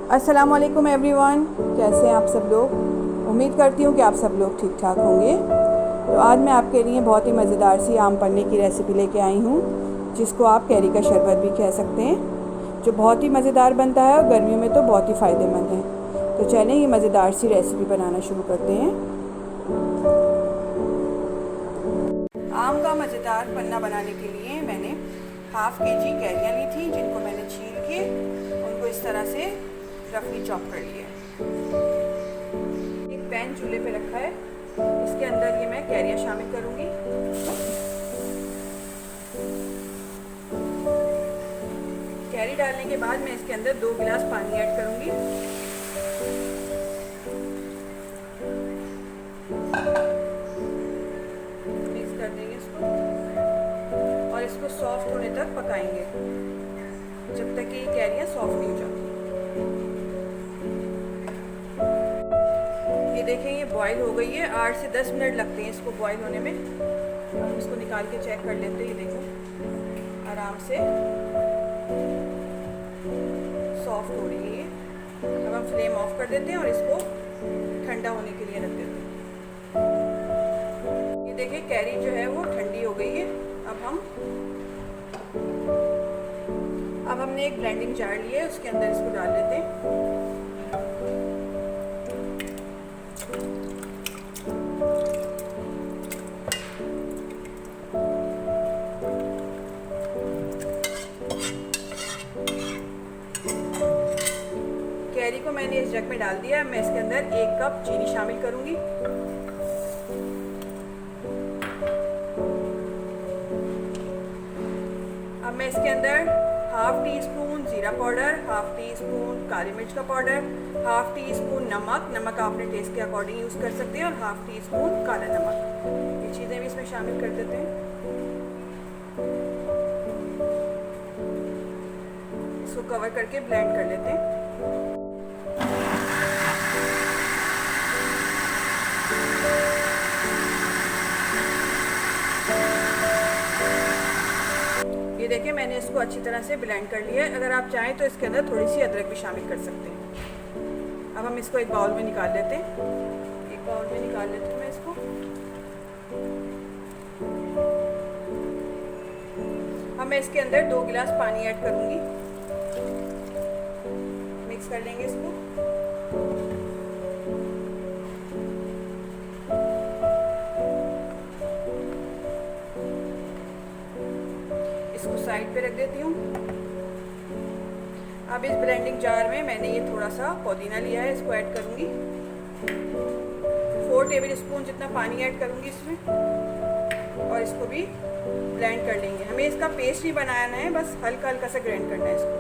अस्सलाम वालेकुम एवरीवन, कैसे हैं आप सब लोग। उम्मीद करती हूँ कि आप सब लोग ठीक ठाक होंगे। तो आज मैं आपके लिए बहुत ही मज़ेदार सी आम पन्ने की रेसिपी लेके आई हूँ, जिसको आप कैरी का शरबत भी कह सकते हैं, जो बहुत ही मज़ेदार बनता है और गर्मियों में तो बहुत ही फ़ायदेमंद है। तो चलें ये मज़ेदार सी रेसिपी बनाना शुरू करते हैं। आम का मज़ेदार पन्ना बनाने के लिए मैंने हाफ़ केजी कैरियाँ ली थी, जिनको मैंने छील के उनको इस तरह से रफली चॉप कर लिया। एक पैन चूल्हे पे रखा है, इसके अंदर ये मैं कैरियाँ शामिल करूँगी। कैरी डालने के बाद मैं इसके अंदर 2 गिलास पानी ऐड करूँगी। मिक्स कर देंगे इसको और इसको सॉफ्ट होने तक पकाएंगे, जब तक कि ये कैरियाँ सॉफ्ट नहीं हो जाती। ये देखें, ये बॉईल हो गई है। 8 से 10 मिनट लगते हैं इसको बॉईल होने में। हम इसको निकाल के चेक कर लेते हैं। ये देखो आराम से सॉफ्ट हो रही है। अब हम फ्लेम ऑफ कर देते हैं और इसको ठंडा होने के लिए रख देते हैं। ये देखिए कैरी जो है वो ठंडी हो गई है। अब हमने एक ब्लेंडिंग जार लिया है, उसके अंदर इसको डाल लेते हैं। कैरी को मैंने इस जग में डाल दिया। मैं इसके अंदर 1 कप चीनी शामिल करूंगी। अब मैं इसके अंदर हाफ टी स्पून जीरा पाउडर, हाफ टी स्पून काली मिर्च का पाउडर, हाफ टी स्पून नमक आपने टेस्ट के अकॉर्डिंग यूज़ कर सकते हैं, और हाफ टी स्पून काला नमक। ये चीज़ें भी इसमें शामिल कर देते हैं। इसको कवर करके ब्लेंड कर लेते हैं। ये देखिए मैंने इसको अच्छी तरह से ब्लेंड कर लिया है। अगर आप चाहें तो इसके अंदर थोड़ी सी अदरक भी शामिल कर सकते हैं। अब हम इसको एक बाउल में निकाल लेते हैं। एक बाउल में निकाल लेती हूँ मैं इसको। अब मैं इसके अंदर 2 गिलास पानी ऐड करूँगी। मिक्स कर लेंगे इसको। इसको साइड पे रख देती हूँ। अब इस ब्लेंडिंग जार में मैंने ये थोड़ा सा पुदीना लिया है, इसको ऐड करूँगी। 4 टेबल स्पून जितना पानी ऐड करूँगी इसमें, और इसको भी ब्लेंड कर लेंगे। हमें इसका पेस्ट ही बनाना है, बस हल्का हल्का सा ग्राइंड करना है इसको।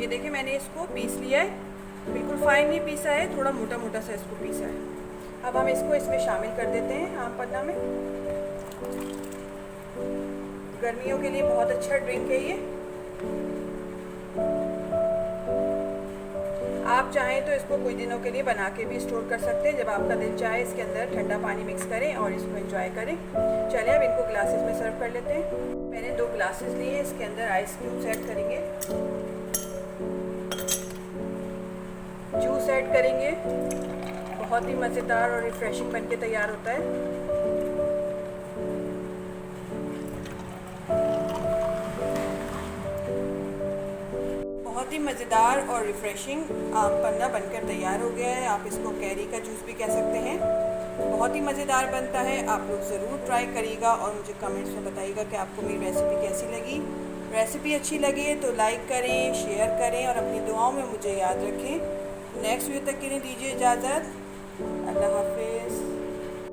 ये देखिए मैंने इसको पीस लिया है। बिल्कुल फाइन नहीं पीसा है, थोड़ा मोटा मोटा सा इसको पीसा है। अब हम इसको इसमें शामिल कर देते हैं आम पन्ना में। गर्मियों के लिए बहुत अच्छा ड्रिंक है ये। आप चाहें तो इसको कुछ दिनों के लिए बना के भी स्टोर कर सकते हैं। जब आपका दिल चाहे इसके अंदर ठंडा पानी मिक्स करें और इसको एंजॉय करें। चलिए अब इनको ग्लासेस में सर्व कर लेते हैं। मैंने 2 ग्लासेस लिए हैं, इसके अंदर आइस क्यूब्स ऐड करेंगे, जूस ऐड करेंगे। बहुत ही मज़ेदार और रिफ्रेशिंग बनके तैयार होता है। बहुत ही मज़ेदार और रिफ्रेशिंग आम पन्ना बनकर तैयार हो गया है। आप इसको कैरी का जूस भी कह सकते हैं। बहुत ही मज़ेदार बनता है। आप लोग ज़रूर ट्राई करिएगा और मुझे कमेंट्स में बताइएगा कि आपको मेरी रेसिपी कैसी लगी। रेसिपी अच्छी लगे तो लाइक करें, शेयर करें और अपनी दुआओं में मुझे याद रखें। नेक्स्ट वीडियो तक के लिए दीजिए इजाज़त। अल्लाह हाफ़िज़।